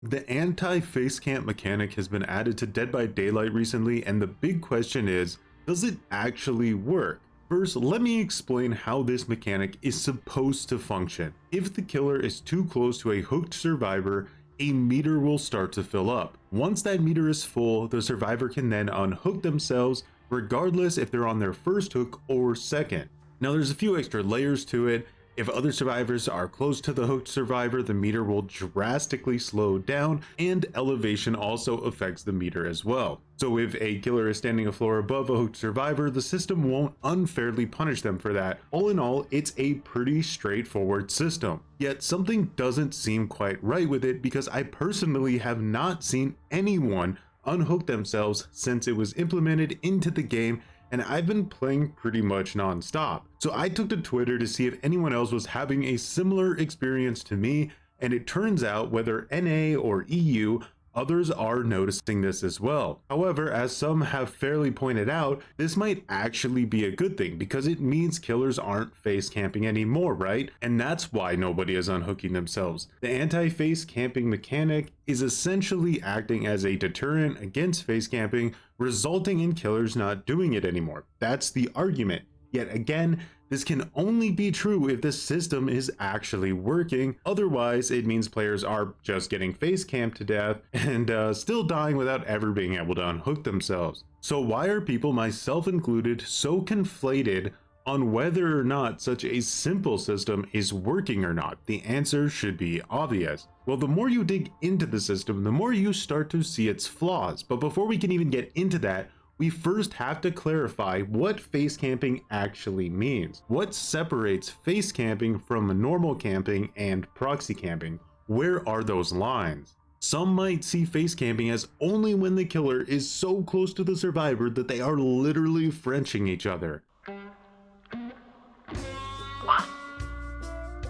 The anti-face camp mechanic has been added to Dead by Daylight recently, and the big question is, does it actually work? First, let me explain how this mechanic is supposed to function. If the killer is too close to a hooked survivor, a meter will start to fill up. Once that meter is full, the survivor can then unhook themselves, regardless if they're on their first hook or second. Now there's a few extra layers to it. If other survivors are close to the hooked survivor, the meter will drastically slow down, and elevation also affects the meter as well. So if a killer is standing a floor above a hooked survivor, the system won't unfairly punish them for that. All in all, it's a pretty straightforward system. Yet something doesn't seem quite right with it, because I personally have not seen anyone unhook themselves since it was implemented into the game, and I've been playing pretty much non-stop. So I took to Twitter to see if anyone else was having a similar experience to me, and it turns out whether NA or EU, others are noticing this as well. However, as some have fairly pointed out, this might actually be a good thing because it means killers aren't face camping anymore, right? And that's why nobody is unhooking themselves. The anti-face camping mechanic is essentially acting as a deterrent against face camping, resulting in killers not doing it anymore. That's the argument. Yet again, this can only be true if the system is actually working. Otherwise, it means players are just getting face camped to death and still dying without ever being able to unhook themselves. So why are people, myself included, so conflated on whether or not such a simple system is working or not? The answer should be obvious. Well, the more you dig into the system, the more you start to see its flaws. But before we can even get into that, we first have to clarify what face camping actually means. What separates face camping from normal camping and proxy camping? Where are those lines? Some might see face camping as only when the killer is so close to the survivor that they are literally Frenching each other.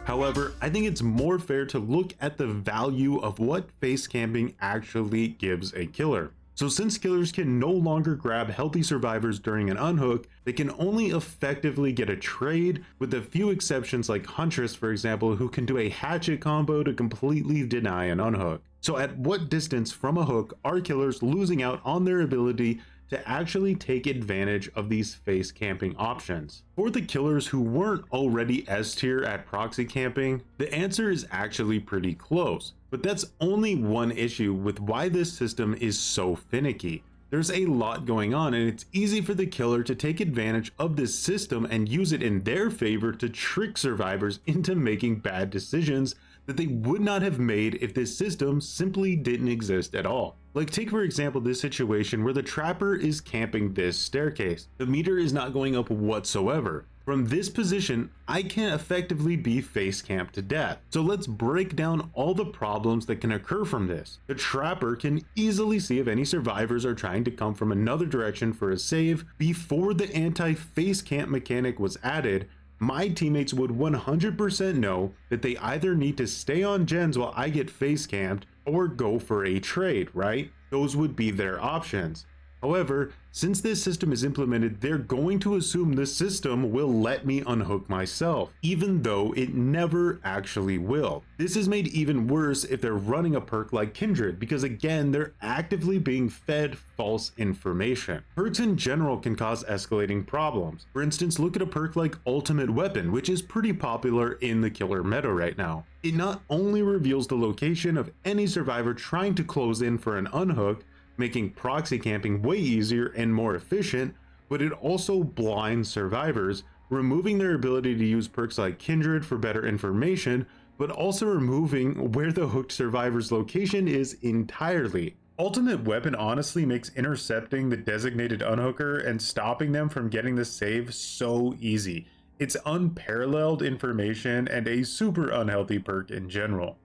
However, I think it's more fair to look at the value of what face camping actually gives a killer. So since killers can no longer grab healthy survivors during an unhook, they can only effectively get a trade, with a few exceptions like Huntress, for example, who can do a hatchet combo to completely deny an unhook. So at what distance from a hook are killers losing out on their ability to actually take advantage of these face camping options? For the killers who weren't already S tier at proxy camping, the answer is actually pretty close. But that's only one issue with why this system is so finicky. There's a lot going on, and it's easy for the killer to take advantage of this system and use it in their favor to trick survivors into making bad decisions that they would not have made if this system simply didn't exist at all. Like, take for example this situation where the trapper is camping this staircase. The meter is not going up whatsoever. From this position, I can effectively be face camped to death. So let's break down all the problems that can occur from this. The trapper can easily see if any survivors are trying to come from another direction for a save. Before the anti-face camp mechanic was added, my teammates would 100% know that they either need to stay on gens while I get face camped or go for a trade, right? Those would be their options. However, since this system is implemented, they're going to assume the system will let me unhook myself, even though it never actually will. This is made even worse if they're running a perk like Kindred, because again, they're actively being fed false information. Perks in general can cause escalating problems. For instance, look at a perk like Ultimate Weapon, which is pretty popular in the killer meta right now. It not only reveals the location of any survivor trying to close in for an unhook, making proxy camping way easier and more efficient, but it also blinds survivors, removing their ability to use perks like Kindred for better information, but also removing where the hooked survivor's location is entirely. Ultimate Weapon honestly makes intercepting the designated unhooker and stopping them from getting the save so easy. It's unparalleled information and a super unhealthy perk in general.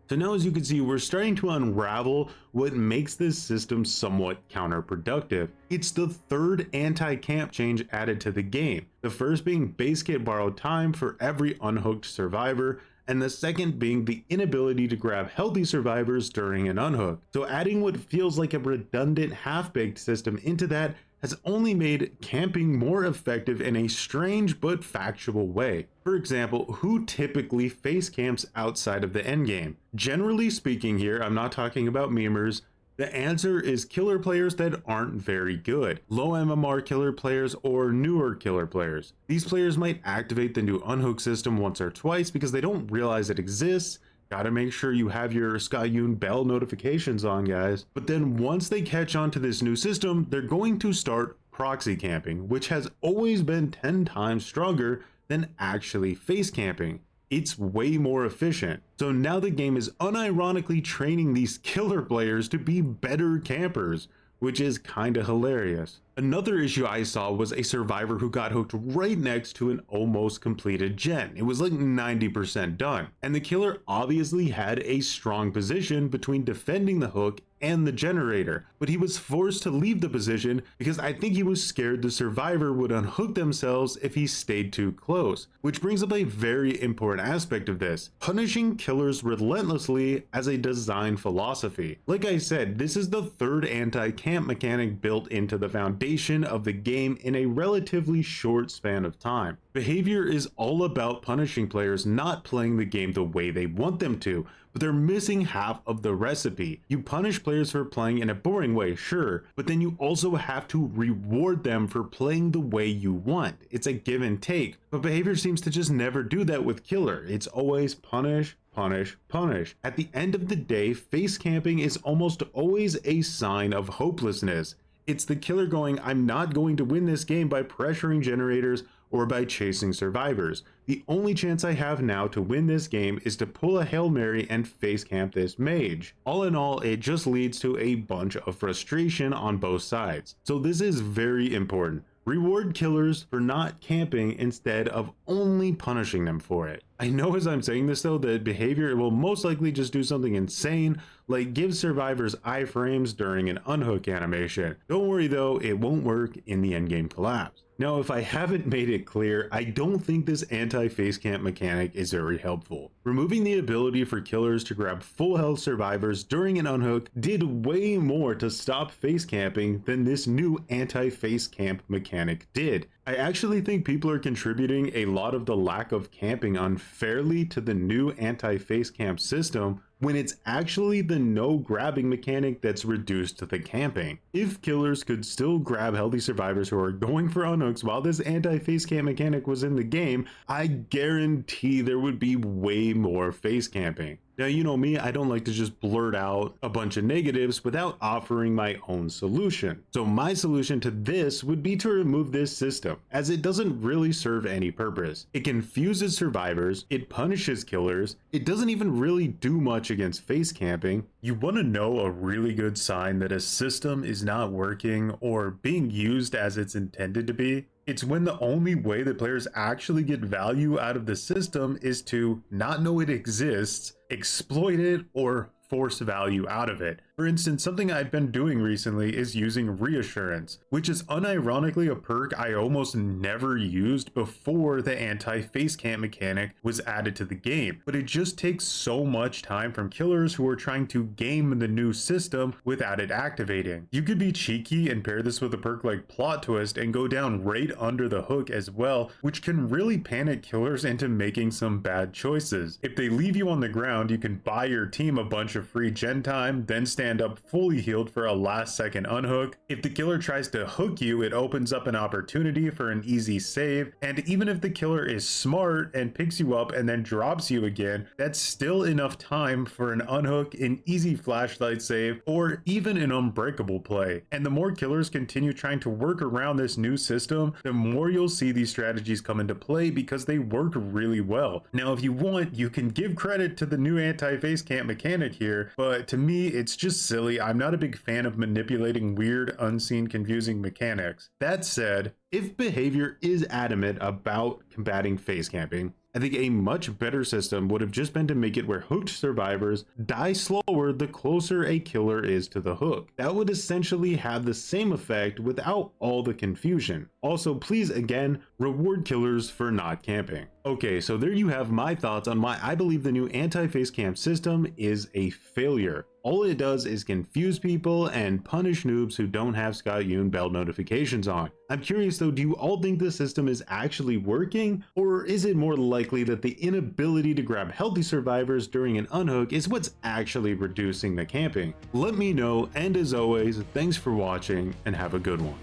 So now, as you can see, we're starting to unravel what makes this system somewhat counterproductive. It's the third anti-camp change added to the game, the first being base kit borrowed time for every unhooked survivor, and the second being the inability to grab healthy survivors during an unhook. So adding what feels like a redundant half-baked system into that has only made camping more effective in a strange but factual way. For example, who typically face camps outside of the endgame? Generally speaking here, I'm not talking about memers, the answer is killer players that aren't very good. Low MMR killer players or newer killer players. These players might activate the new unhook system once or twice because they don't realize it exists. Gotta make sure you have your Skyune bell notifications on, guys. But then once they catch on to this new system, they're going to start proxy camping, which has always been 10 times stronger than actually face camping. It's way more efficient. So now the game is unironically training these killer players to be better campers, which is kinda hilarious. Another issue I saw was a survivor who got hooked right next to an almost completed gen. It was like 90% done. And the killer obviously had a strong position between defending the hook and the generator, but he was forced to leave the position because I think he was scared the survivor would unhook themselves if he stayed too close. Which brings up a very important aspect of this: punishing killers relentlessly as a design philosophy. Like I said, this is the third anti-camp mechanic built into the foundation of the game in a relatively short span of time. Behavior is all about punishing players not playing the game the way they want them to, but they're missing half of the recipe. You punish players for playing in a boring way, sure, but then you also have to reward them for playing the way you want. It's a give and take, but behavior seems to just never do that with killer. It's always punish, punish, punish. At the end of the day, face camping is almost always a sign of hopelessness. It's the killer going, I'm not going to win this game by pressuring generators or by chasing survivors. The only chance I have now to win this game is to pull a Hail Mary and face camp this mage. All in all, it just leads to a bunch of frustration on both sides. So this is very important. Reward killers for not camping instead of only punishing them for it. I know as I'm saying this though, that behavior will most likely just do something insane, like give survivors iframes during an unhook animation. Don't worry though, it won't work in the endgame collapse. Now, if I haven't made it clear, I don't think this anti-face camp mechanic is very helpful. Removing the ability for killers to grab full health survivors during an unhook did way more to stop face camping than this new anti-face camp mechanic did. I actually think people are contributing a lot of the lack of camping unfairly to the new anti-face camp system, when it's actually the no grabbing mechanic that's reduced to the camping. If killers could still grab healthy survivors who are going for unhooks while this anti-face camp mechanic was in the game, I guarantee there would be way more face camping. Now, you know me, I don't like to just blurt out a bunch of negatives without offering my own solution. So my solution to this would be to remove this system, as it doesn't really serve any purpose. It confuses survivors, it punishes killers, it doesn't even really do much against face camping. You want to know a really good sign that a system is not working or being used as it's intended to be? It's when the only way that players actually get value out of the system is to not know it exists, exploit it, or force value out of it. For instance, something I've been doing recently is using reassurance, which is unironically a perk I almost never used before the anti-face camp mechanic was added to the game. But it just takes so much time from killers who are trying to game the new system without it activating. You could be cheeky and pair this with a perk like plot twist and go down right under the hook as well, which can really panic killers into making some bad choices. If they leave you on the ground, you can buy your team a bunch of free gen time, then stand up fully healed for a last second unhook. If the killer tries to hook you, it opens up an opportunity for an easy save, and even if the killer is smart and picks you up and then drops you again, that's still enough time for an unhook, an easy flashlight save, or even an unbreakable play. And the more killers continue trying to work around this new system, the more you'll see these strategies come into play because they work really well. Now, if you want, you can give credit to the new anti-face camp mechanic here, but to me, it's just silly. I'm not a big fan of manipulating weird, unseen, confusing mechanics. That said, if behavior is adamant about combating face camping, I think a much better system would have just been to make it where hooked survivors die slower the closer a killer is to the hook. That would essentially have the same effect without all the confusion. Also, please again, reward killers for not camping. Okay, so there you have my thoughts on why I believe the new anti-face cam system is a failure. All it does is confuse people and punish noobs who don't have Scott Yoon bell notifications on. I'm curious though, do you all think this system is actually working? Or is it more likely that the inability to grab healthy survivors during an unhook is what's actually reducing the camping? Let me know, and as always, thanks for watching and have a good one.